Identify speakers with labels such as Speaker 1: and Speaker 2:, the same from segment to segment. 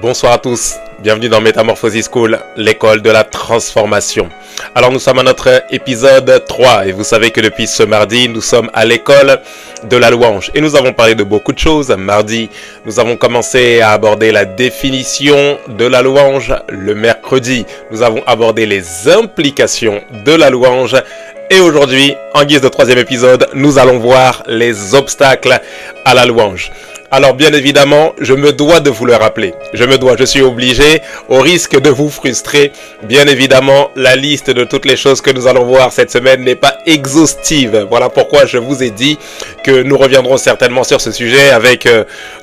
Speaker 1: Bonsoir à tous, bienvenue dans Metamorphosis School, l'école de la transformation. Alors nous sommes à notre épisode 3 et vous savez que depuis ce mardi, nous sommes à l'école de la louange. Et nous avons parlé de beaucoup de choses. Mardi, nous avons commencé à aborder la définition de la louange. Le mercredi, nous avons abordé les implications de la louange. Et aujourd'hui, en guise de troisième épisode, nous allons voir les obstacles à la louange. Alors bien évidemment, je me dois de vous le rappeler. Je suis obligé, au risque de vous frustrer. Bien évidemment, la liste de toutes les choses que nous allons voir cette semaine n'est pas exhaustive. Voilà pourquoi je vous ai dit que nous reviendrons certainement sur ce sujet avec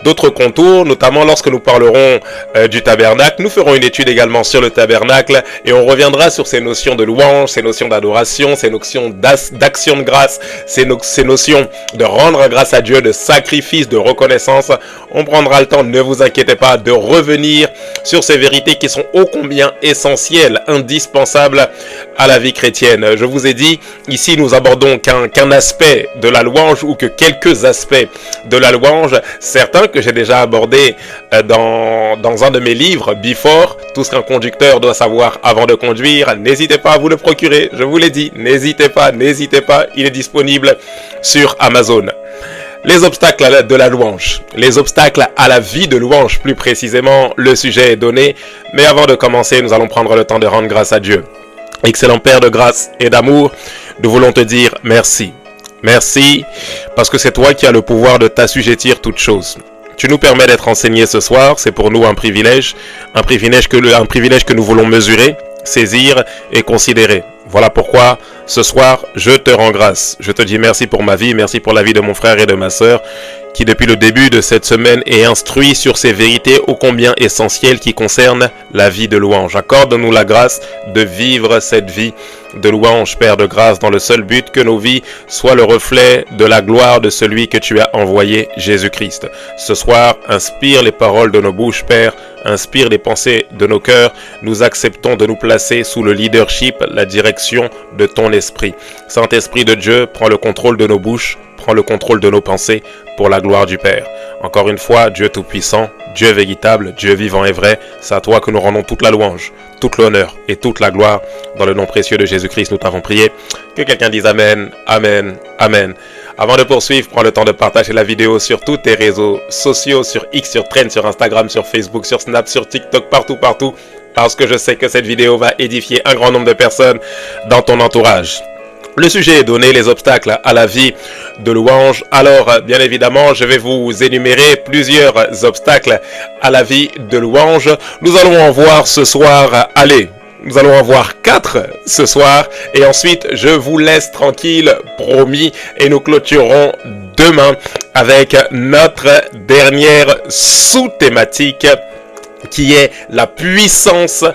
Speaker 1: d'autres contours, notamment lorsque nous parlerons du tabernacle. Nous ferons une étude également sur le tabernacle et on reviendra sur ces notions de louange, ces notions d'adoration, ces notions d'action de grâce, ces notions de rendre grâce à Dieu, de sacrifice, de reconnaissance. On prendra le temps, ne vous inquiétez pas, de revenir sur ces vérités qui sont ô combien essentielles, indispensables à la vie chrétienne. Je vous ai dit, ici nous abordons qu'un aspect de la louange ou que quelques aspects de la louange, certains que j'ai déjà abordés dans un de mes livres, Before, tout ce qu'un conducteur doit savoir avant de conduire. N'hésitez pas à vous le procurer, je vous l'ai dit, n'hésitez pas, il est disponible sur Amazon. Les obstacles de la louange, les obstacles à la vie de louange, plus précisément, le sujet est donné. Mais avant de commencer, nous allons prendre le temps de rendre grâce à Dieu. Excellent Père de grâce et d'amour, nous voulons te dire merci. Merci, parce que c'est toi qui as le pouvoir de t'assujettir toutes choses. Tu nous permets d'être enseignés ce soir, c'est pour nous un privilège que nous voulons mesurer, saisir et considérer. Voilà pourquoi, ce soir, je te rends grâce. Je te dis merci pour ma vie, merci pour la vie de mon frère et de ma sœur, qui depuis le début de cette semaine est instruit sur ces vérités ô combien essentielles qui concernent la vie de louange. Accorde-nous la grâce de vivre cette vie de louange, Père de grâce, dans le seul but que nos vies soient le reflet de la gloire de celui que tu as envoyé, Jésus-Christ. Ce soir, inspire les paroles de nos bouches, Père, inspire les pensées de nos cœurs. Nous acceptons de nous placer sous le leadership, la direction de ton esprit. Saint-Esprit de Dieu, prends le contrôle de nos bouches, prends le contrôle de nos pensées pour la gloire du Père. Encore une fois, Dieu Tout-Puissant, Dieu véritable, Dieu vivant et vrai, c'est à toi que nous rendons toute la louange, toute l'honneur et toute la gloire. Dans le nom précieux de Jésus-Christ, nous t'avons prié. Que quelqu'un dise Amen, Amen, Amen. Avant de poursuivre, prends le temps de partager la vidéo sur tous tes réseaux sociaux, sur X, sur Trend, sur Instagram, sur Facebook, sur Snap, sur TikTok, partout, parce que je sais que cette vidéo va édifier un grand nombre de personnes dans ton entourage. Le sujet est donné, les obstacles à la vie de louange. Alors, bien évidemment, je vais vous énumérer plusieurs obstacles à la vie de louange. Nous allons en voir ce soir, nous allons en voir 4 ce soir. Et ensuite, je vous laisse tranquille, promis. Et nous clôturerons demain avec notre dernière sous-thématique, qui est la puissance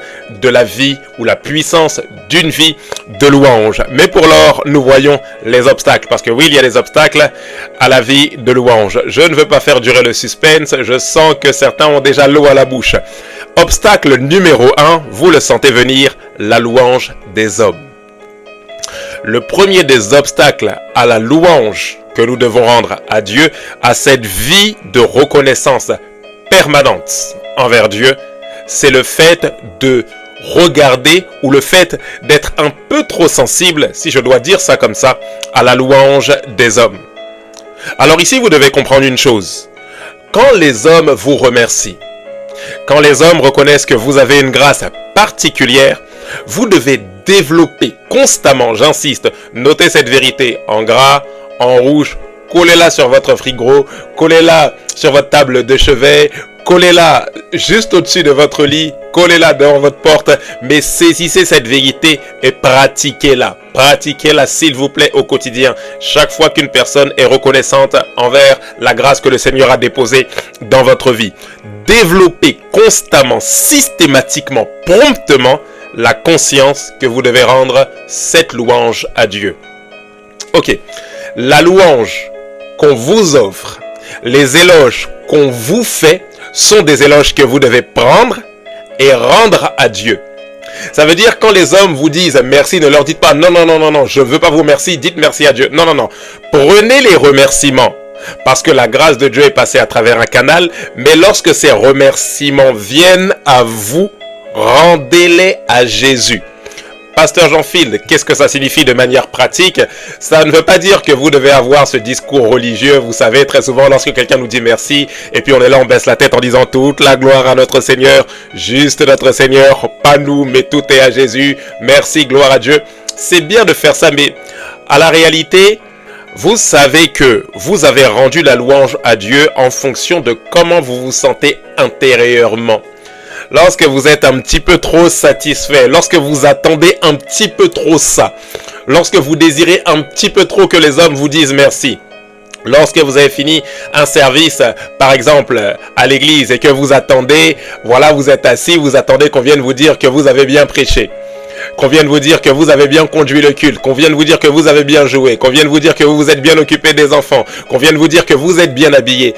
Speaker 1: de la vie ou la puissance d'une vie de louange. Mais pour l'heure, nous voyons les obstacles. Parce que oui, il y a des obstacles à la vie de louange. Je ne veux pas faire durer le suspense. Je sens que certains ont déjà l'eau à la bouche. Obstacle numéro 1, vous le sentez venir, la louange des hommes. Le premier des obstacles à la louange que nous devons rendre à Dieu, à cette vie de reconnaissance permanente envers Dieu, c'est le fait de regarder ou le fait d'être un peu trop sensible, si je dois dire ça comme ça, à la louange des hommes. Alors ici, vous devez comprendre une chose. Quand les hommes vous remercient, quand les hommes reconnaissent que vous avez une grâce particulière, vous devez développer constamment, j'insiste, notez cette vérité en gras, en rouge, collez-la sur votre frigo, collez-la sur votre table de chevet, collez-la juste au-dessus de votre lit, collez-la devant votre porte, mais saisissez cette vérité et pratiquez-la. Pratiquez-la s'il vous plaît au quotidien. Chaque fois qu'une personne est reconnaissante envers la grâce que le Seigneur a déposée dans votre vie, développez constamment, systématiquement, promptement la conscience que vous devez rendre cette louange à Dieu. Ok, la louange qu'on vous offre, les éloges qu'on vous fait, sont des éloges que vous devez prendre et rendre à Dieu. Ça veut dire quand les hommes vous disent merci, ne leur dites pas non, je ne veux pas vous remercier, dites merci à Dieu. Non. Prenez les remerciements parce que la grâce de Dieu est passée à travers un canal, mais lorsque ces remerciements viennent à vous, rendez-les à Jésus. Pasteur Jean-Phil, qu'est-ce que ça signifie de manière pratique? Ça ne veut pas dire que vous devez avoir ce discours religieux. Vous savez, très souvent, lorsque quelqu'un nous dit merci, et puis on est là, on baisse la tête en disant toute la gloire à notre Seigneur, juste notre Seigneur, pas nous, mais tout est à Jésus. Merci, gloire à Dieu. C'est bien de faire ça, mais à la réalité, vous savez que vous avez rendu la louange à Dieu en fonction de comment vous vous sentez intérieurement. Lorsque vous êtes un petit peu trop satisfait, lorsque vous attendez un petit peu trop ça, lorsque vous désirez un petit peu trop que les hommes vous disent merci, lorsque vous avez fini un service, par exemple, à l'église et que vous attendez, voilà, vous êtes assis, vous attendez qu'on vienne vous dire que vous avez bien prêché, qu'on vienne vous dire que vous avez bien conduit le culte, qu'on vienne vous dire que vous avez bien joué, qu'on vienne vous dire que vous vous êtes bien occupé des enfants, qu'on vienne vous dire que vous êtes bien habillé.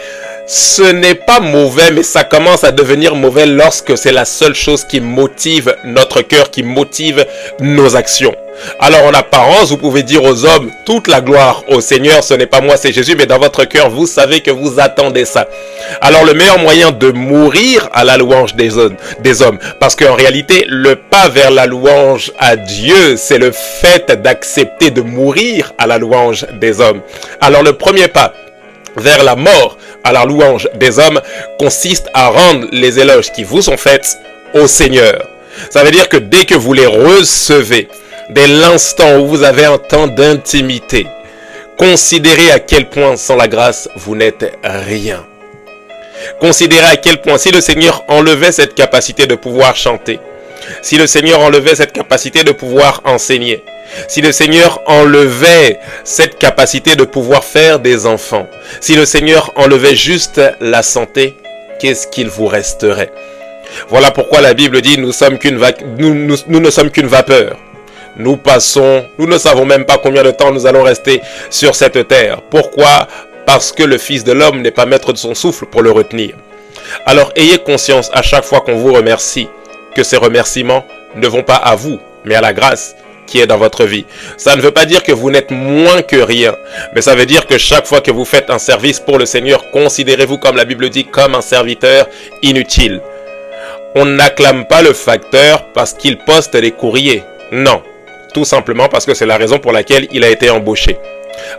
Speaker 1: Ce n'est pas mauvais, mais ça commence à devenir mauvais lorsque c'est la seule chose qui motive notre cœur, qui motive nos actions. Alors en apparence, vous pouvez dire aux hommes, toute la gloire au Seigneur, ce n'est pas moi, c'est Jésus, mais dans votre cœur, vous savez que vous attendez ça. Alors le meilleur moyen de mourir à la louange des hommes, parce qu'en réalité, le pas vers la louange à Dieu, c'est le fait d'accepter de mourir à la louange des hommes. Alors le premier pas vers la mort à la louange des hommes consiste à rendre les éloges qui vous sont faits au Seigneur. Ça veut dire que dès que vous les recevez, dès l'instant où vous avez un temps d'intimité, considérez à quel point sans la grâce vous n'êtes rien. Considérez à quel point si le Seigneur enlevait cette capacité de pouvoir chanter, si le Seigneur enlevait cette capacité de pouvoir enseigner, si le Seigneur enlevait cette capacité de pouvoir faire des enfants, si le Seigneur enlevait juste la santé, qu'est-ce qu'il vous resterait? Voilà pourquoi la Bible dit nous ne sommes qu'une vapeur. Nous passons, nous ne savons même pas combien de temps nous allons rester sur cette terre. Pourquoi? Parce que le Fils de l'homme n'est pas maître de son souffle pour le retenir. Alors ayez conscience à chaque fois qu'on vous remercie que ces remerciements ne vont pas à vous, mais à la grâce qui est dans votre vie. Ça ne veut pas dire que vous n'êtes moins que rien, mais ça veut dire que chaque fois que vous faites un service pour le Seigneur, considérez-vous, comme la Bible dit, comme un serviteur inutile. On n'acclame pas le facteur parce qu'il poste des courriers. Non, tout simplement parce que c'est la raison pour laquelle il a été embauché.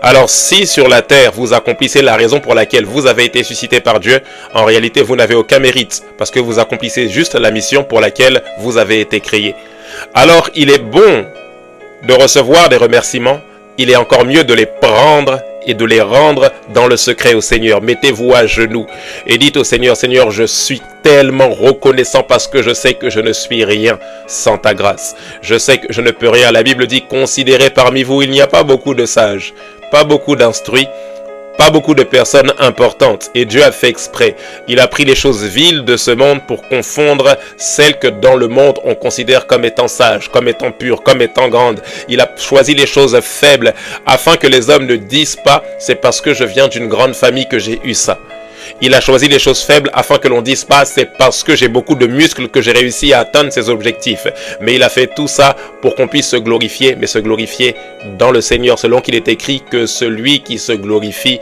Speaker 1: Alors si sur la terre vous accomplissez la raison pour laquelle vous avez été suscité par Dieu, en réalité vous n'avez aucun mérite parce que vous accomplissez juste la mission pour laquelle vous avez été créé. Alors il est bon de recevoir des remerciements, il est encore mieux de les prendre et de les rendre dans le secret au Seigneur. Mettez-vous à genoux et dites au Seigneur, Seigneur, je suis tellement reconnaissant parce que je sais que je ne suis rien sans ta grâce. Je sais que je ne peux rien. La Bible dit, considérez parmi vous, il n'y a pas beaucoup de sages, pas beaucoup d'instruits, pas beaucoup de personnes importantes. Et Dieu a fait exprès. Il a pris les choses viles de ce monde pour confondre celles que dans le monde on considère comme étant sages, comme étant pures, comme étant grandes. Il a choisi les choses faibles afin que les hommes ne disent pas c'est parce que je viens d'une grande famille que j'ai eu ça. Il a choisi les choses faibles afin que l'on dise pas c'est parce que j'ai beaucoup de muscles que j'ai réussi à atteindre ces objectifs. Mais il a fait tout ça pour qu'on puisse se glorifier, mais se glorifier dans le Seigneur, selon qu'il est écrit que celui qui se glorifie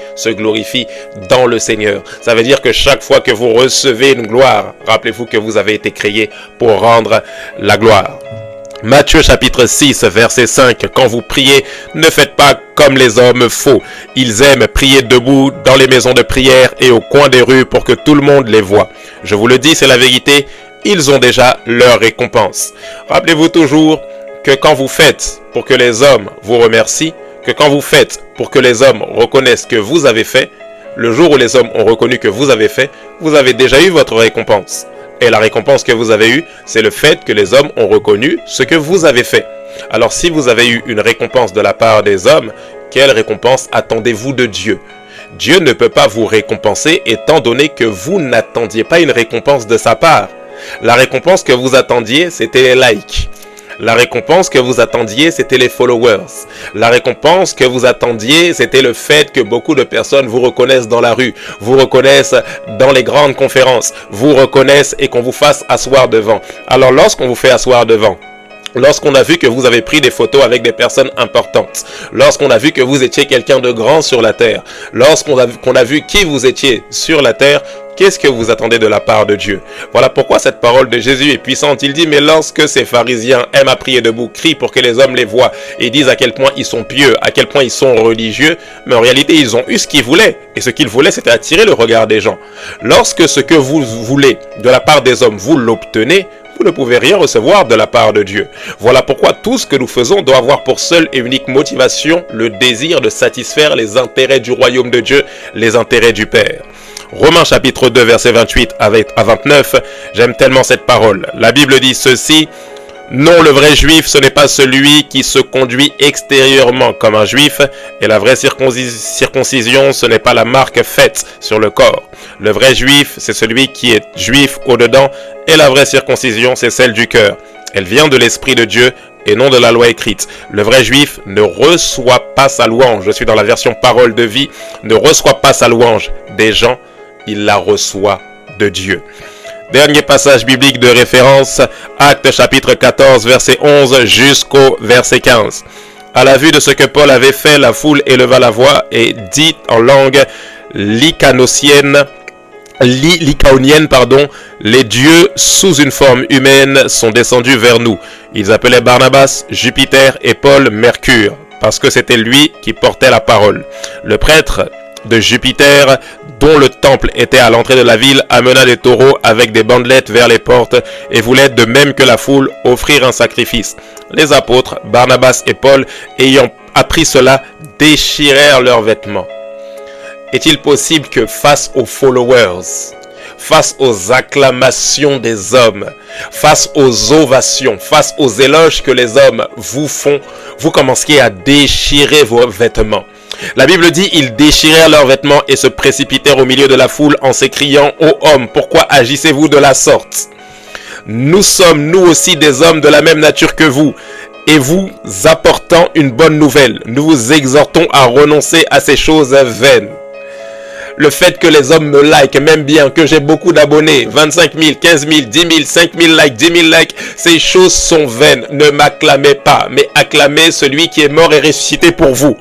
Speaker 1: dans le Seigneur. Ça veut dire que chaque fois que vous recevez une gloire, rappelez-vous que vous avez été créé pour rendre la gloire. Matthieu chapitre 6 verset 5, quand vous priez, ne faites pas comme les hommes faux. Ils aiment prier debout dans les maisons de prière et au coin des rues pour que tout le monde les voie. Je vous le dis, c'est la vérité, ils ont déjà leur récompense. Rappelez-vous toujours que quand vous faites pour que les hommes vous remercient, que quand vous faites pour que les hommes reconnaissent que vous avez fait, le jour où les hommes ont reconnu que vous avez fait, vous avez déjà eu votre récompense. Et la récompense que vous avez eue, c'est le fait que les hommes ont reconnu ce que vous avez fait. Alors si vous avez eu une récompense de la part des hommes, quelle récompense attendez-vous de Dieu? Dieu ne peut pas vous récompenser étant donné que vous n'attendiez pas une récompense de sa part. La récompense que vous attendiez, c'était les likes. La récompense que vous attendiez, c'était les followers. La récompense que vous attendiez, c'était le fait que beaucoup de personnes vous reconnaissent dans la rue, vous reconnaissent dans les grandes conférences, vous reconnaissent et qu'on vous fasse asseoir devant. Alors lorsqu'on vous fait asseoir devant, Lorsqu'on a vu que vous avez pris des photos avec des personnes importantes, lorsqu'on a vu que vous étiez quelqu'un de grand sur la terre, lorsqu'on a vu qui vous étiez sur la terre, qu'est-ce que vous attendez de la part de Dieu? Voilà pourquoi cette parole de Jésus est puissante. Il dit, mais lorsque ces pharisiens aiment à prier debout, crient pour que les hommes les voient et disent à quel point ils sont pieux, à quel point ils sont religieux, mais en réalité, ils ont eu ce qu'ils voulaient. Et ce qu'ils voulaient, c'était attirer le regard des gens. Lorsque ce que vous voulez de la part des hommes, vous l'obtenez, vous ne pouvez rien recevoir de la part de Dieu. Voilà pourquoi tout ce que nous faisons doit avoir pour seule et unique motivation le désir de satisfaire les intérêts du royaume de Dieu, les intérêts du Père. Romains chapitre 2 verset 28 à 29, j'aime tellement cette parole. La Bible dit ceci: non, le vrai juif, ce n'est pas celui qui se conduit extérieurement comme un juif, et la vraie circoncision, ce n'est pas la marque faite sur le corps. Le vrai juif, c'est celui qui est juif au-dedans, et la vraie circoncision, c'est celle du cœur. Elle vient de l'Esprit de Dieu et non de la loi écrite. Le vrai juif ne reçoit pas sa louange. Je suis dans la version parole de vie. Ne reçoit pas sa louange des gens, il la reçoit de Dieu. Dernier passage biblique de référence, Actes chapitre 14, verset 11 jusqu'au verset 15. À la vue de ce que Paul avait fait, la foule éleva la voix et dit en langue lycaonienne, les dieux sous une forme humaine sont descendus vers nous. Ils appelaient Barnabas Jupiter et Paul Mercure, parce que c'était lui qui portait la parole. Le prêtre de Jupiter, dont le temple était à l'entrée de la ville, amena des taureaux avec des bandelettes vers les portes et voulait, de même que la foule, offrir un sacrifice. Les apôtres, Barnabas et Paul, ayant appris cela, déchirèrent leurs vêtements. Est-il possible que face aux followers, face aux acclamations des hommes, face aux ovations, face aux éloges que les hommes vous font, vous commenciez à déchirer vos vêtements? La Bible dit, ils déchirèrent leurs vêtements et se précipitèrent au milieu de la foule en s'écriant: ô hommes, pourquoi agissez-vous de la sorte? Nous sommes, nous aussi, des hommes de la même nature que vous, et vous apportant une bonne nouvelle. Nous vous exhortons à renoncer à ces choses vaines. Le fait que les hommes me likent, même bien que j'ai beaucoup d'abonnés, 25 000, 15 000, 10 000, 5 000 likes, 10 000 likes, ces choses sont vaines. Ne m'acclamez pas, mais acclamez celui qui est mort et ressuscité pour vous.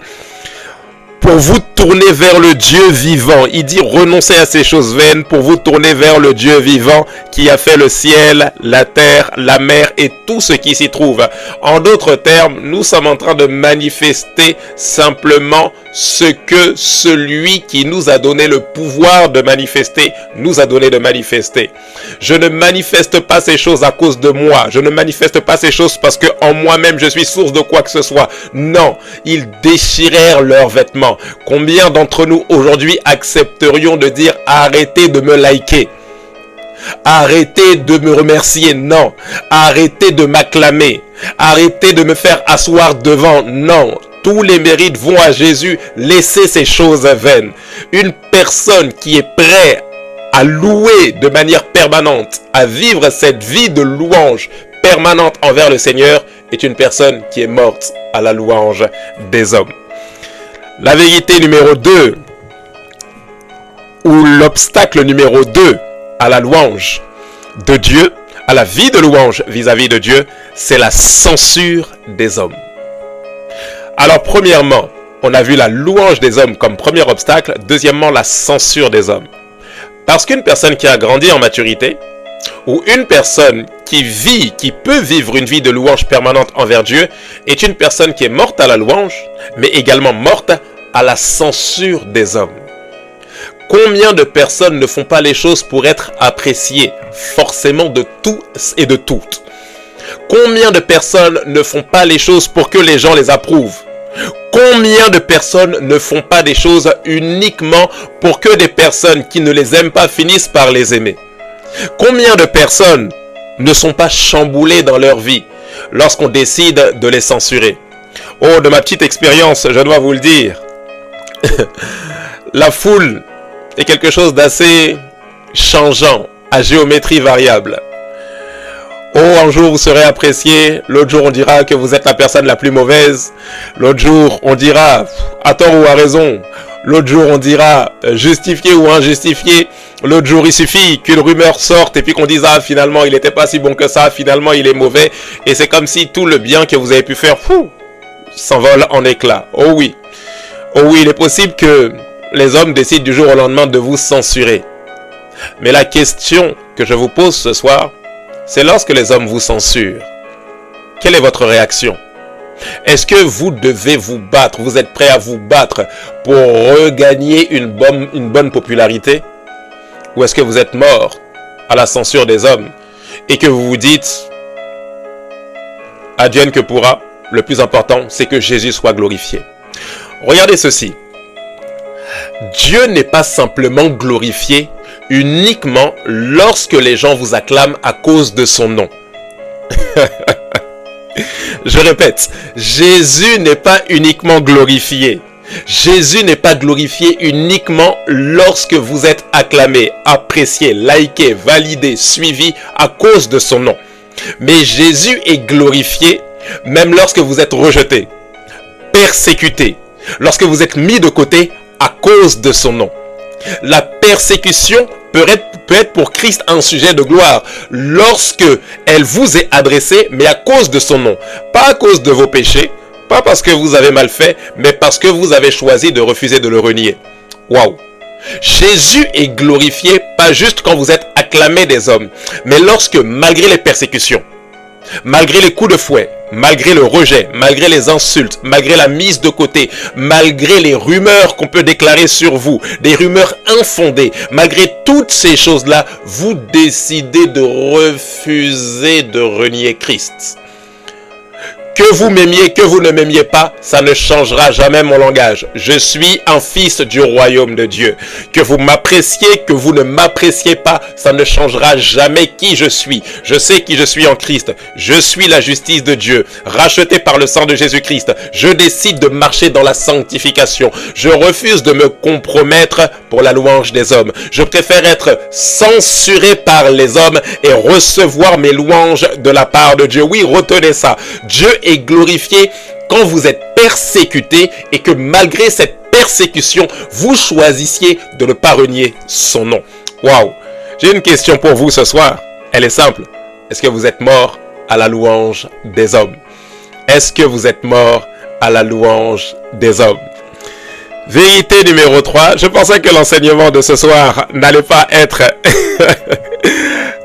Speaker 1: Pour vous tourner vers le Dieu vivant. Il dit renoncez à ces choses vaines pour vous tourner vers le Dieu vivant qui a fait le ciel, la terre, la mer et tout ce qui s'y trouve. En d'autres termes, nous sommes en train de manifester simplement ce que celui qui nous a donné le pouvoir de manifester nous a donné de manifester. Je ne manifeste pas ces choses à cause de moi. Je ne manifeste pas ces choses parce que en moi-même je suis source de quoi que ce soit. Non, ils déchirèrent leurs vêtements. Combien d'entre nous aujourd'hui accepterions de dire arrêtez de me liker? Arrêtez de me remercier, non. Arrêtez de m'acclamer. Arrêtez de me faire asseoir devant, non. Tous les mérites vont à Jésus. Laissez ces choses vaines. Une personne qui est prête à louer de manière permanente, à vivre cette vie de louange permanente envers le Seigneur, est une personne qui est morte à la louange des hommes. La vérité numéro 2, ou l'obstacle numéro 2 à la louange de Dieu, à la vie de louange vis-à-vis de Dieu, c'est la censure des hommes. Alors premièrement, on a vu la louange des hommes comme premier obstacle. Deuxièmement, la censure des hommes. Parce qu'une personne qui a grandi en maturité, ou une personne qui peut vivre une vie de louange permanente envers Dieu, est une personne qui est morte à la louange, mais également morte à la censure des hommes. Combien de personnes ne font pas les choses pour être appréciées, forcément de tous et de toutes? Combien de personnes ne font pas les choses pour que les gens les approuvent? Combien de personnes ne font pas des choses uniquement pour que des personnes qui ne les aiment pas finissent par les aimer? Combien de personnes ne sont pas chamboulées dans leur vie lorsqu'on décide de les censurer? Oh, de ma petite expérience, je dois vous le dire, la foule est quelque chose d'assez changeant, à géométrie variable. Oh, un jour vous serez apprécié, l'autre jour on dira que vous êtes la personne la plus mauvaise, l'autre jour on dira, à tort ou à raison, L'autre jour, on dira justifié ou injustifié. L'autre jour, il suffit qu'une rumeur sorte et puis qu'on dise ah finalement il n'était pas si bon que ça, finalement il est mauvais. Et c'est comme si tout le bien que vous avez pu faire s'envole en éclats. Oh oui, il est possible que les hommes décident du jour au lendemain de vous censurer. Mais la question que je vous pose ce soir, c'est lorsque les hommes vous censurent, quelle est votre réaction? Est-ce que vous devez vous battre? Vous êtes prêt à vous battre pour regagner une bonne popularité? Ou est-ce que vous êtes mort à la censure des hommes et que vous vous dites advienne que pourra, le plus important c'est que Jésus soit glorifié. Regardez ceci. Dieu n'est pas simplement glorifié uniquement lorsque les gens vous acclament à cause de son nom. Je répète, Jésus n'est pas uniquement glorifié. Jésus n'est pas glorifié uniquement lorsque vous êtes acclamé, apprécié, liké, validé, suivi à cause de son nom. Mais Jésus est glorifié même lorsque vous êtes rejeté, persécuté, lorsque vous êtes mis de côté à cause de son nom. La persécution peut être pour Christ un sujet de gloire lorsque elle vous est adressée, mais à cause de son nom. Pas à cause de vos péchés, pas parce que vous avez mal fait, mais parce que vous avez choisi de refuser de le renier. Waouh! Jésus est glorifié pas juste quand vous êtes acclamé des hommes, mais lorsque, malgré les persécutions, malgré les coups de fouet, malgré le rejet, malgré les insultes, malgré la mise de côté, malgré les rumeurs qu'on peut déclarer sur vous, des rumeurs infondées, malgré toutes ces choses-là, vous décidez de refuser de renier Christ. Que vous m'aimiez, que vous ne m'aimiez pas, ça ne changera jamais mon langage. Je suis un fils du royaume de Dieu. Que vous m'appréciez, que vous ne m'appréciez pas, ça ne changera jamais qui je suis. Je sais qui je suis en Christ. Je suis la justice de Dieu, racheté par le sang de Jésus-Christ. Je décide de marcher dans la sanctification. Je refuse de me compromettre pour la louange des hommes. Je préfère être censuré par les hommes et recevoir mes louanges de la part de Dieu. Oui, retenez ça. Dieu est glorifié quand vous êtes persécuté et que malgré cette persécution, vous choisissiez de ne pas renier son nom. Waouh! J'ai une question pour vous ce soir. Elle est simple. Est-ce que vous êtes mort à la louange des hommes? Est-ce que vous êtes mort à la louange des hommes? Vérité numéro 3. Je pensais que l'enseignement de ce soir n'allait pas être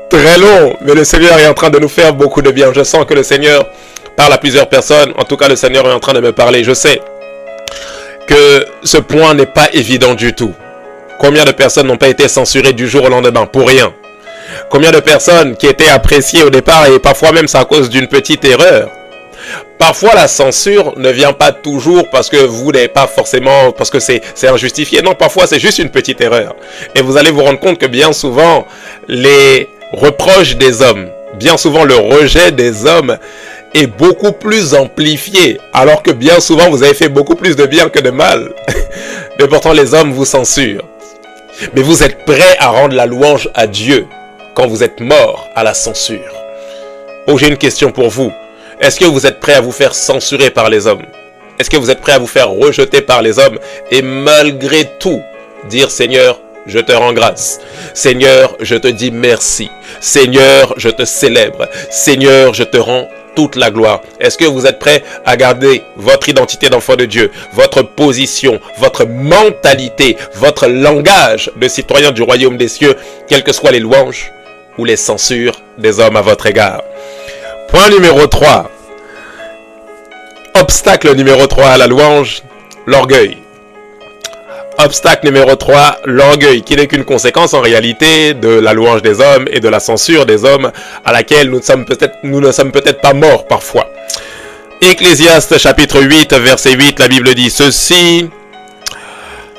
Speaker 1: très long, mais le Seigneur est en train de nous faire beaucoup de bien. Je sens que le Seigneur parle à plusieurs personnes. En tout cas, le Seigneur est en train de me parler. Je sais que ce point n'est pas évident du tout. Combien de personnes n'ont pas été censurées du jour au lendemain pour rien? Combien de personnes qui étaient appréciées au départ et parfois même c'est à cause d'une petite erreur? Parfois la censure ne vient pas toujours parce que vous n'avez pas forcément, parce que c'est injustifié. Non, parfois c'est juste une petite erreur. Et vous allez vous rendre compte que bien souvent, les reproches des hommes, bien souvent le rejet des hommes est beaucoup plus amplifié, alors que bien souvent vous avez fait beaucoup plus de bien que de mal. Mais pourtant les hommes vous censurent. Mais vous êtes prêts à rendre la louange à Dieu quand vous êtes mort à la censure. Oh, j'ai une question pour vous. Est-ce que vous êtes prêts à vous faire censurer par les hommes? Est-ce que vous êtes prêts à vous faire rejeter par les hommes et malgré tout dire Seigneur, je te rends grâce. Seigneur, je te dis merci. Seigneur, je te célèbre. Seigneur, je te rends toute la gloire. Est-ce que vous êtes prêts à garder votre identité d'enfant de Dieu, votre position, votre mentalité, votre langage de citoyen du royaume des cieux, quelles que soient les louanges ou les censures des hommes à votre égard? Point numéro 3. Obstacle numéro 3 à la louange, l'orgueil. Obstacle numéro 3, l'orgueil, qui n'est qu'une conséquence en réalité de la louange des hommes et de la censure des hommes à laquelle nous ne sommes peut-être pas morts parfois. Ecclésiaste chapitre 8, verset 8, la Bible dit ceci: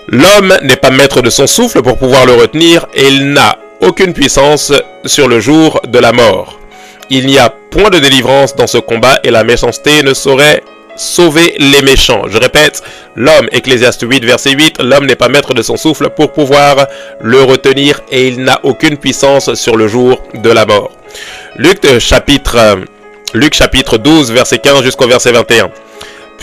Speaker 1: l'homme n'est pas maître de son souffle pour pouvoir le retenir et il n'a aucune puissance sur le jour de la mort. Il n'y a point de délivrance dans ce combat et la méchanceté ne saurait sauver les méchants. Je répète, l'homme, Ecclésiaste 8, verset 8, l'homme n'est pas maître de son souffle pour pouvoir le retenir et il n'a aucune puissance sur le jour de la mort. Luc chapitre 12, verset 15 jusqu'au verset 21.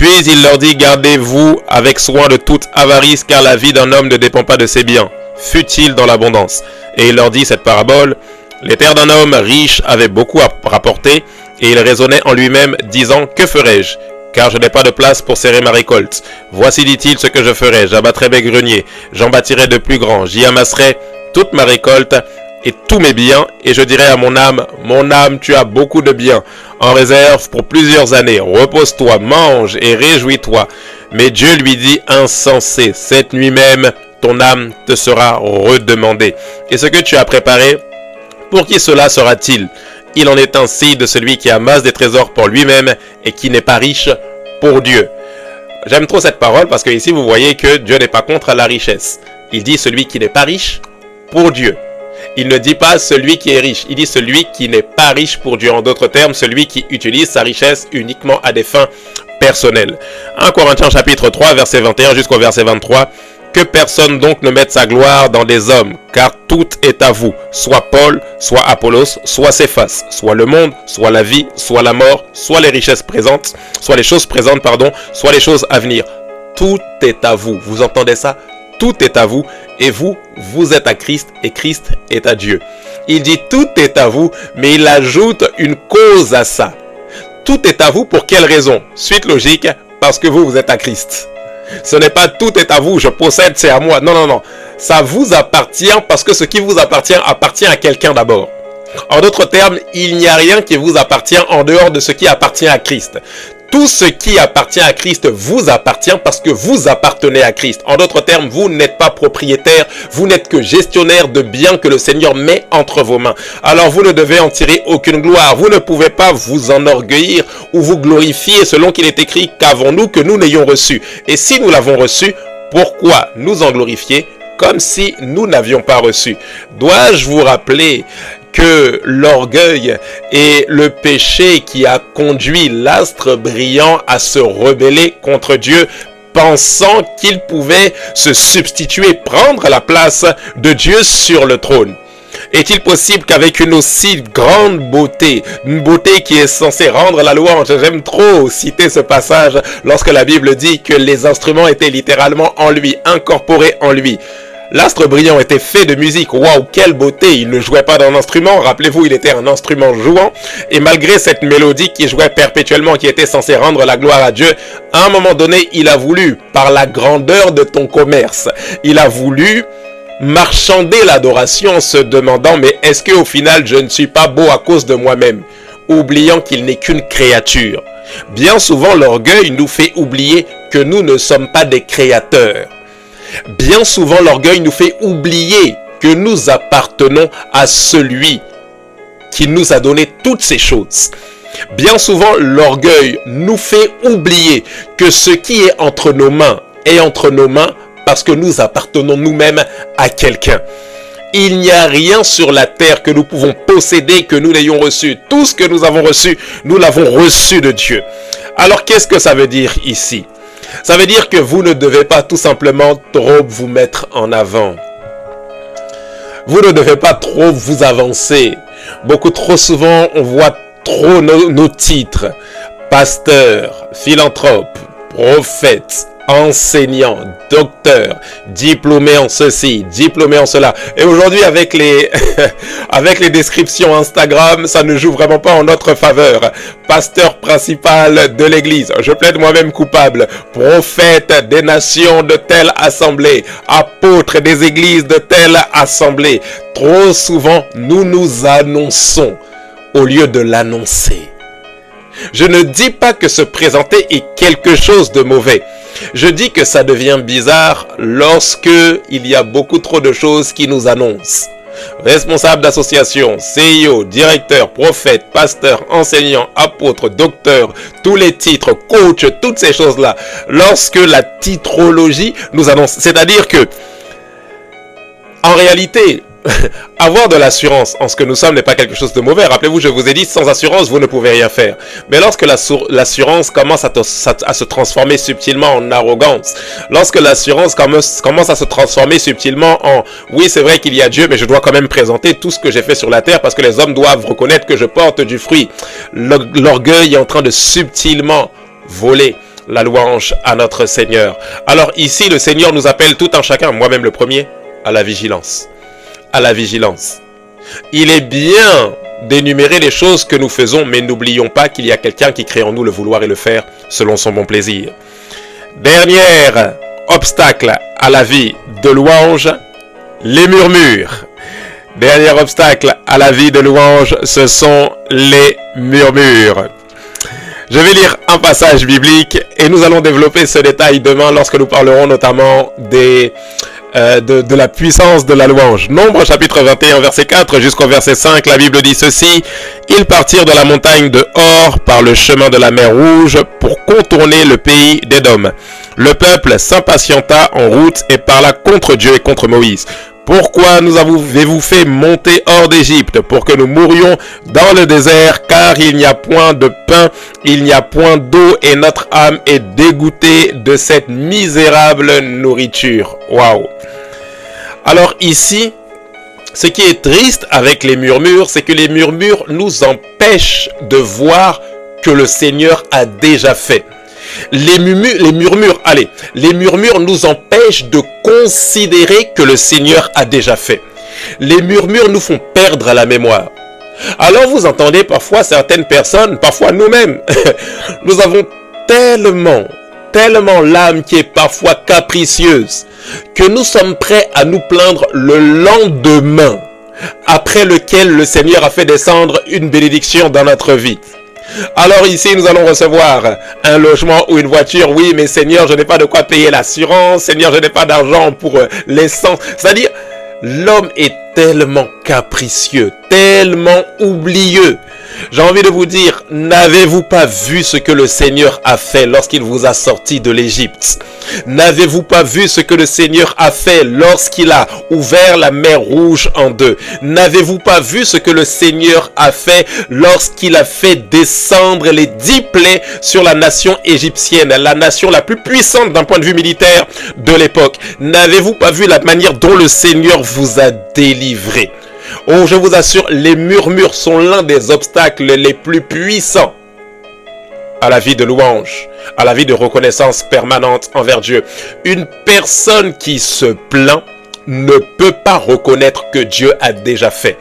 Speaker 1: Puis il leur dit, gardez-vous avec soin de toute avarice, car la vie d'un homme ne dépend pas de ses biens, fût-il dans l'abondance. Et il leur dit cette parabole, les terres d'un homme riche avaient beaucoup à rapporter, et il raisonnait en lui-même, disant, que ferai-je ? Car je n'ai pas de place pour serrer ma récolte. Voici, dit-il, ce que je ferai. J'abattrai mes greniers, j'en bâtirai de plus grands, j'y amasserai toute ma récolte et tous mes biens, et je dirai à mon âme, tu as beaucoup de biens en réserve pour plusieurs années. Repose-toi, mange et réjouis-toi. Mais Dieu lui dit, insensé, cette nuit même, ton âme te sera redemandée. Et ce que tu as préparé, pour qui cela sera-t-il ? Il en est ainsi de celui qui amasse des trésors pour lui-même et qui n'est pas riche pour Dieu. J'aime trop cette parole parce que ici vous voyez que Dieu n'est pas contre la richesse. Il dit celui qui n'est pas riche pour Dieu. Il ne dit pas celui qui est riche, il dit celui qui n'est pas riche pour Dieu. En d'autres termes, celui qui utilise sa richesse uniquement à des fins personnelles. 1 Corinthiens chapitre 3, verset 21 jusqu'au verset 23. Que personne donc ne mette sa gloire dans des hommes, car tout est à vous, soit Paul, soit Apollos, soit Céphas, soit le monde, soit la vie, soit la mort, soit les richesses présentes, soit les choses présentes, soit les choses à venir. Tout est à vous. Vous entendez ça? Tout est à vous, et vous, vous êtes à Christ, et Christ est à Dieu. Il dit tout est à vous, mais il ajoute une cause à ça. Tout est à vous pour quelle raison? Suite logique, parce que vous êtes à Christ. Ce n'est pas tout est à vous, je possède, c'est à moi. Non, non, non. Ça vous appartient parce que ce qui vous appartient à quelqu'un d'abord. En d'autres termes, il n'y a rien qui vous appartient en dehors de ce qui appartient à Christ. Tout ce qui appartient à Christ vous appartient parce que vous appartenez à Christ. En d'autres termes, vous n'êtes pas propriétaire, vous n'êtes que gestionnaire de biens que le Seigneur met entre vos mains. Alors vous ne devez en tirer aucune gloire. Vous ne pouvez pas vous enorgueillir ou vous glorifier selon qu'il est écrit qu'avons-nous que nous n'ayons reçu. Et si nous l'avons reçu, pourquoi nous en glorifier comme si nous n'avions pas reçu? Dois-je vous rappeler que l'orgueil est le péché qui a conduit l'astre brillant à se rebeller contre Dieu, pensant qu'il pouvait se substituer, prendre la place de Dieu sur le trône. Est-il possible qu'avec une aussi grande beauté, une beauté qui est censée rendre la louange, j'aime trop citer ce passage lorsque la Bible dit que les instruments étaient littéralement en lui, incorporés en lui. L'astre brillant était fait de musique. Waouh, quelle beauté! Il ne jouait pas d'un instrument. Rappelez-vous, il était un instrument jouant. Et malgré cette mélodie qui jouait perpétuellement, qui était censée rendre la gloire à Dieu, à un moment donné, il a voulu, par la grandeur de ton commerce, il a voulu marchander l'adoration en se demandant, mais est-ce qu'au final, je ne suis pas beau à cause de moi-même? Oubliant qu'il n'est qu'une créature. Bien souvent, l'orgueil nous fait oublier que nous ne sommes pas des créateurs. Bien souvent, l'orgueil nous fait oublier que nous appartenons à celui qui nous a donné toutes ces choses. Bien souvent, l'orgueil nous fait oublier que ce qui est entre nos mains est entre nos mains parce que nous appartenons nous-mêmes à quelqu'un. Il n'y a rien sur la terre que nous pouvons posséder que nous n'ayons reçu. Tout ce que nous avons reçu, nous l'avons reçu de Dieu. Alors, qu'est-ce que ça veut dire ici? Ça veut dire que vous ne devez pas tout simplement trop vous mettre en avant. Vous ne devez pas trop vous avancer. Beaucoup trop souvent, on voit trop nos titres. Pasteur, philanthrope, prophète, enseignant, docteur, diplômé en ceci, diplômé en cela. Et aujourd'hui, avec les descriptions Instagram, ça ne joue vraiment pas en notre faveur. Pasteur principal de l'église, je plaide moi-même coupable. Prophète des nations de telle assemblée, apôtre des églises de telle assemblée. Trop souvent, nous nous annonçons au lieu de l'annoncer. Je ne dis pas que se présenter est quelque chose de mauvais. Je dis que ça devient bizarre lorsque il y a beaucoup trop de choses qui nous annoncent. Responsable d'association, CEO, directeur, prophète, pasteur, enseignant, apôtre, docteur, tous les titres, coach, toutes ces choses-là. Lorsque la titrologie nous annonce, c'est-à-dire que, en réalité, avoir de l'assurance en ce que nous sommes n'est pas quelque chose de mauvais. Rappelez-vous, je vous ai dit, sans assurance, vous ne pouvez rien faire. Mais lorsque l'assurance commence à se transformer subtilement en arrogance, lorsque l'assurance commence à se transformer subtilement en « oui, c'est vrai qu'il y a Dieu, mais je dois quand même présenter tout ce que j'ai fait sur la terre parce que les hommes doivent reconnaître que je porte du fruit », l'orgueil est en train de subtilement voler la louange à notre Seigneur. Alors ici, le Seigneur nous appelle tout un chacun, moi-même le premier, à la vigilance. À la vigilance. Il est bien d'énumérer les choses que nous faisons, mais n'oublions pas qu'il y a quelqu'un qui crée en nous le vouloir et le faire selon son bon plaisir. Dernier obstacle à la vie de louange, les murmures. Dernier obstacle à la vie de louange, ce sont les murmures. Je vais lire un passage biblique et nous allons développer ce détail demain lorsque nous parlerons notamment de la puissance de la louange. Nombre chapitre 21 verset 4 jusqu'au verset 5, la Bible dit ceci: Ils partirent de la montagne de Hor par le chemin de la mer Rouge pour contourner le pays d'Édom. Le peuple s'impatienta en route et parla contre Dieu et contre Moïse. Pourquoi nous avez-vous fait monter hors d'Égypte pour que nous mourions dans le désert, car il n'y a point de pain, il n'y a point d'eau et notre âme est dégoûtée de cette misérable nourriture. Waouh! Alors ici, ce qui est triste avec les murmures, c'est que les murmures nous empêchent de voir que le Seigneur a déjà fait. Les murmures nous empêchent de considérer que le Seigneur a déjà fait. Les murmures nous font perdre la mémoire. Alors vous entendez parfois certaines personnes, parfois nous-mêmes, nous avons tellement l'âme qui est parfois capricieuse, que nous sommes prêts à nous plaindre le lendemain, après lequel le Seigneur a fait descendre une bénédiction dans notre vie. Alors ici, nous allons recevoir un logement ou une voiture. Oui, mais Seigneur, je n'ai pas de quoi payer l'assurance. Seigneur, je n'ai pas d'argent pour l'essence. C'est-à-dire, l'homme est tellement capricieux, tellement oublieux. J'ai envie de vous dire, n'avez-vous pas vu ce que le Seigneur a fait lorsqu'il vous a sorti de l'Égypte? N'avez-vous pas vu ce que le Seigneur a fait lorsqu'il a ouvert la mer Rouge en deux? N'avez-vous pas vu ce que le Seigneur a fait lorsqu'il a fait descendre les 10 plaies sur la nation égyptienne, la nation la plus puissante d'un point de vue militaire de l'époque? N'avez-vous pas vu la manière dont le Seigneur vous a délivré? Oh, je vous assure, les murmures sont l'un des obstacles les plus puissants à la vie de louange, à la vie de reconnaissance permanente envers Dieu. Une personne qui se plaint ne peut pas reconnaître que Dieu a déjà fait,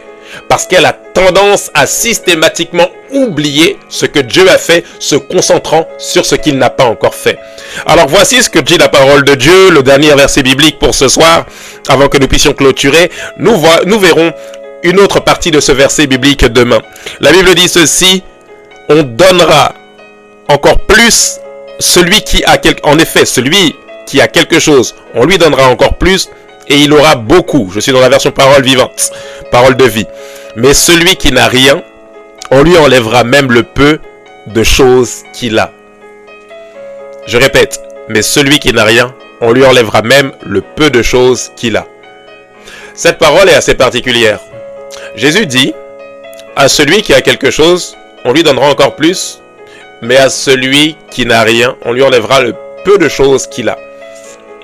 Speaker 1: parce qu'elle a tendance à systématiquement oublier ce que Dieu a fait, se concentrant sur ce qu'il n'a pas encore fait. Alors voici ce que dit la parole de Dieu, le dernier verset biblique pour ce soir, avant que nous puissions clôturer. Nous verrons une autre partie de ce verset biblique demain. La Bible dit ceci: on donnera encore plus celui qui a celui qui a quelque chose, on lui donnera encore plus et il aura beaucoup. Je suis dans la version parole vivante, parole de vie. Mais celui qui n'a rien, on lui enlèvera même le peu de choses qu'il a. Je répète, mais celui qui n'a rien, on lui enlèvera même le peu de choses qu'il a. Cette parole est assez particulière. Jésus dit, à celui qui a quelque chose, on lui donnera encore plus, mais à celui qui n'a rien, on lui enlèvera le peu de choses qu'il a.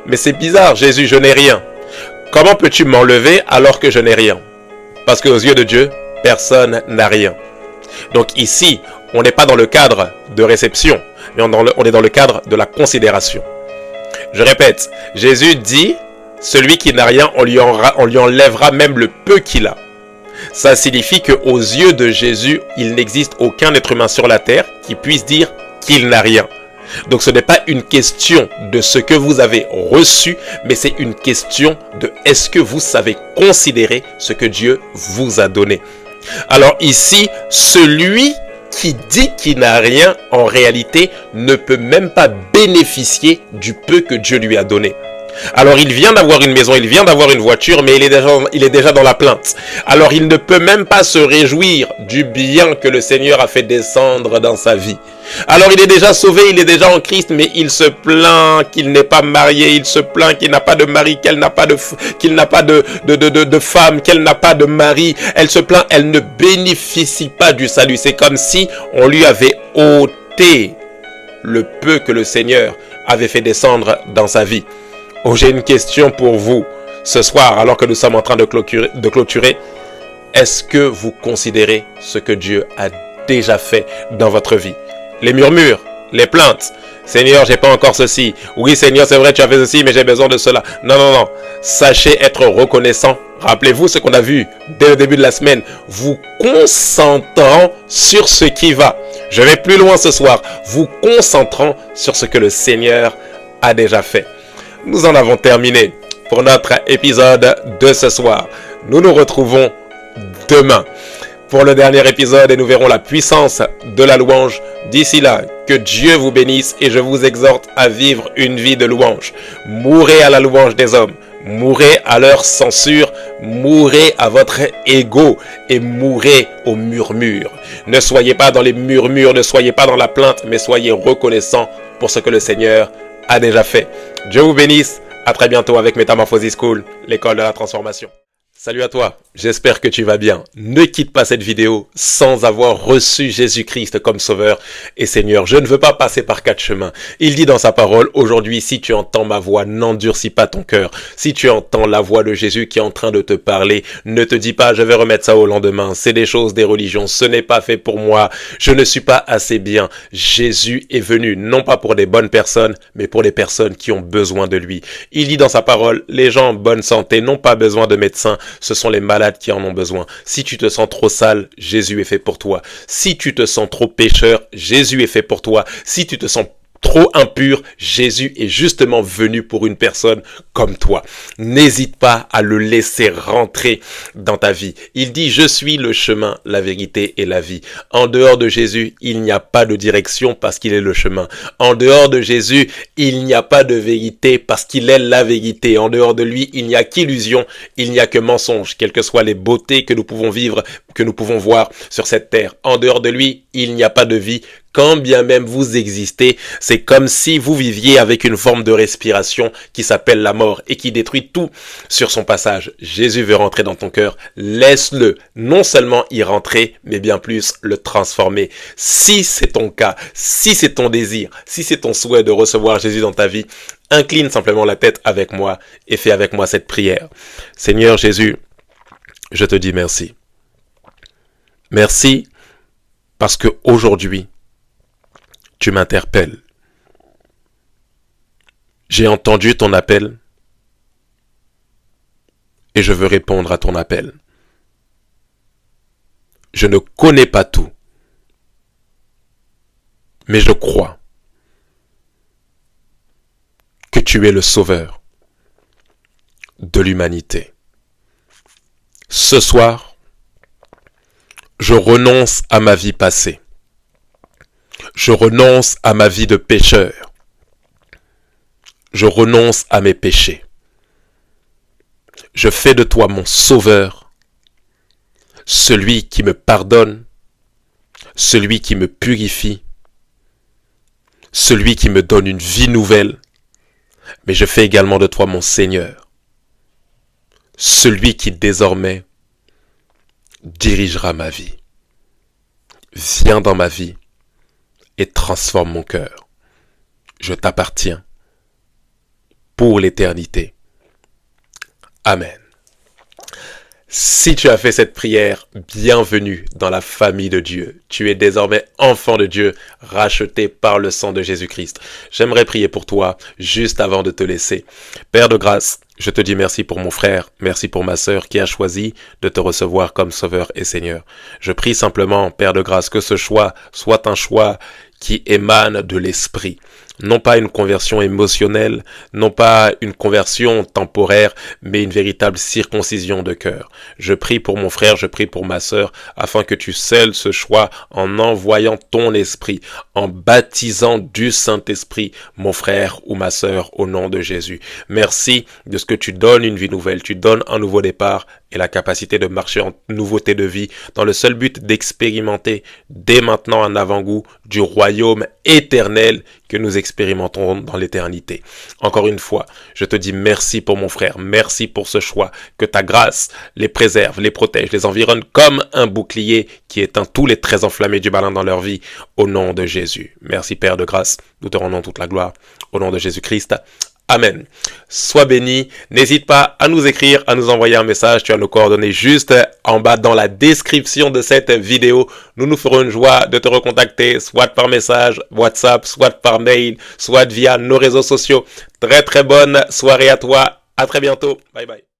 Speaker 1: Mais c'est bizarre, Jésus, je n'ai rien. Comment peux-tu m'enlever alors que je n'ai rien? Parce qu'aux yeux de Dieu, personne n'a rien. Donc ici, on n'est pas dans le cadre de réception, mais on est dans le cadre de la considération. Je répète, Jésus dit, celui qui n'a rien, on lui enlèvera même le peu qu'il a. Ça signifie qu'aux yeux de Jésus, il n'existe aucun être humain sur la terre qui puisse dire qu'il n'a rien. Donc ce n'est pas une question de ce que vous avez reçu, mais c'est une question de est-ce que vous savez considérer ce que Dieu vous a donné. Alors ici, celui qui dit qu'il n'a rien, en réalité, ne peut même pas bénéficier du peu que Dieu lui a donné. Alors il vient d'avoir une maison, il vient d'avoir une voiture, mais il est déjà dans la plainte. Alors il ne peut même pas se réjouir du bien que le Seigneur a fait descendre dans sa vie. Alors il est déjà sauvé, il est déjà en Christ, mais il se plaint qu'il n'est pas marié, il se plaint qu'il n'a pas de mari, qu'il n'a pas de femme, qu'elle n'a pas de mari. Elle se plaint, elle ne bénéficie pas du salut. C'est comme si on lui avait ôté le peu que le Seigneur avait fait descendre dans sa vie. Oh, j'ai une question pour vous ce soir, alors que nous sommes en train de clôturer. Est-ce que vous considérez ce que Dieu a déjà fait dans votre vie? Les murmures, les plaintes. Seigneur, j'ai pas encore ceci. Oui, Seigneur, c'est vrai, tu as fait ceci, mais j'ai besoin de cela. Non, non, non. Sachez être reconnaissant. Rappelez-vous ce qu'on a vu dès le début de la semaine. Vous concentrant sur ce qui va. Je vais plus loin ce soir. Vous concentrant sur ce que le Seigneur a déjà fait. Nous en avons terminé pour notre épisode de ce soir. Nous nous retrouvons demain pour le dernier épisode et nous verrons la puissance de la louange. D'ici là, que Dieu vous bénisse et je vous exhorte à vivre une vie de louange. Mourez à la louange des hommes, mourez à leur censure, mourez à votre ego et mourez au murmure. Ne soyez pas dans les murmures, ne soyez pas dans la plainte, mais soyez reconnaissants pour ce que le Seigneur a déjà fait. Dieu vous bénisse, à très bientôt avec Metamorphosis School, l'école de la transformation. Salut à toi, j'espère que tu vas bien. Ne quitte pas cette vidéo sans avoir reçu Jésus-Christ comme Sauveur et Seigneur. Je ne veux pas passer par 4 chemins. Il dit dans sa parole, aujourd'hui, si tu entends ma voix, n'endurcis pas ton cœur. Si tu entends la voix de Jésus qui est en train de te parler, ne te dis pas, je vais remettre ça au lendemain. C'est des choses des religions, ce n'est pas fait pour moi. Je ne suis pas assez bien. Jésus est venu, non pas pour des bonnes personnes, mais pour les personnes qui ont besoin de lui. Il dit dans sa parole, les gens en bonne santé n'ont pas besoin de médecins. Ce sont les malades qui en ont besoin. Si tu te sens trop sale, Jésus est fait pour toi. Si tu te sens trop pécheur, Jésus est fait pour toi. Si tu te sens trop impur, Jésus est justement venu pour une personne comme toi. N'hésite pas à le laisser rentrer dans ta vie. Il dit, je suis le chemin, la vérité et la vie. En dehors de Jésus, il n'y a pas de direction parce qu'il est le chemin. En dehors de Jésus, il n'y a pas de vérité parce qu'il est la vérité. En dehors de lui, il n'y a qu'illusion, il n'y a que mensonge, quelles que soient les beautés que nous pouvons vivre, que nous pouvons voir sur cette terre. En dehors de lui, il n'y a pas de vie. Quand bien même vous existez, c'est comme si vous viviez avec une forme de respiration qui s'appelle la mort et qui détruit tout sur son passage. Jésus veut rentrer dans ton cœur. Laisse-le non seulement y rentrer, mais bien plus le transformer. Si c'est ton cas, si c'est ton désir, si c'est ton souhait de recevoir Jésus dans ta vie, incline simplement la tête avec moi et fais avec moi cette prière. Seigneur Jésus, je te dis merci. Merci parce que aujourd'hui, tu m'interpelles. J'ai entendu ton appel et je veux répondre à ton appel. Je ne connais pas tout, mais je crois que tu es le sauveur de l'humanité. Ce soir, je renonce à ma vie passée. Je renonce à ma vie de pécheur. Je renonce à mes péchés. Je fais de toi mon sauveur, celui qui me pardonne, celui qui me purifie, celui qui me donne une vie nouvelle, mais je fais également de toi mon Seigneur, celui qui désormais dirigera ma vie. Viens dans ma vie et transforme mon cœur. Je t'appartiens pour l'éternité. Amen. Si tu as fait cette prière, bienvenue dans la famille de Dieu. Tu es désormais enfant de Dieu, racheté par le sang de Jésus-Christ. J'aimerais prier pour toi juste avant de te laisser. Père de grâce, je te dis merci pour mon frère, merci pour ma sœur qui a choisi de te recevoir comme Sauveur et Seigneur. Je prie simplement, Père de grâce, que ce choix soit un choix qui émane de l'esprit. Non pas une conversion émotionnelle, non pas une conversion temporaire, mais une véritable circoncision de cœur. Je prie pour mon frère, je prie pour ma sœur, afin que tu scelles ce choix en envoyant ton esprit, en baptisant du Saint-Esprit mon frère ou ma sœur au nom de Jésus. Merci de ce que tu donnes une vie nouvelle, tu donnes un nouveau départ et la capacité de marcher en nouveauté de vie dans le seul but d'expérimenter dès maintenant un avant-goût du royaume éternel que nous expérimenterons dans l'éternité. Encore une fois, je te dis merci pour mon frère, merci pour ce choix, que ta grâce les préserve, les protège, les environne comme un bouclier qui éteint tous les traits enflammés du malin dans leur vie, au nom de Jésus. Merci Père de grâce, nous te rendons toute la gloire, au nom de Jésus-Christ. Amen. Sois béni. N'hésite pas à nous écrire, à nous envoyer un message. Tu as nos coordonnées juste en bas dans la description de cette vidéo. Nous nous ferons une joie de te recontacter, soit par message, WhatsApp, soit par mail, soit via nos réseaux sociaux. Très très bonne soirée à toi. À très bientôt. Bye bye.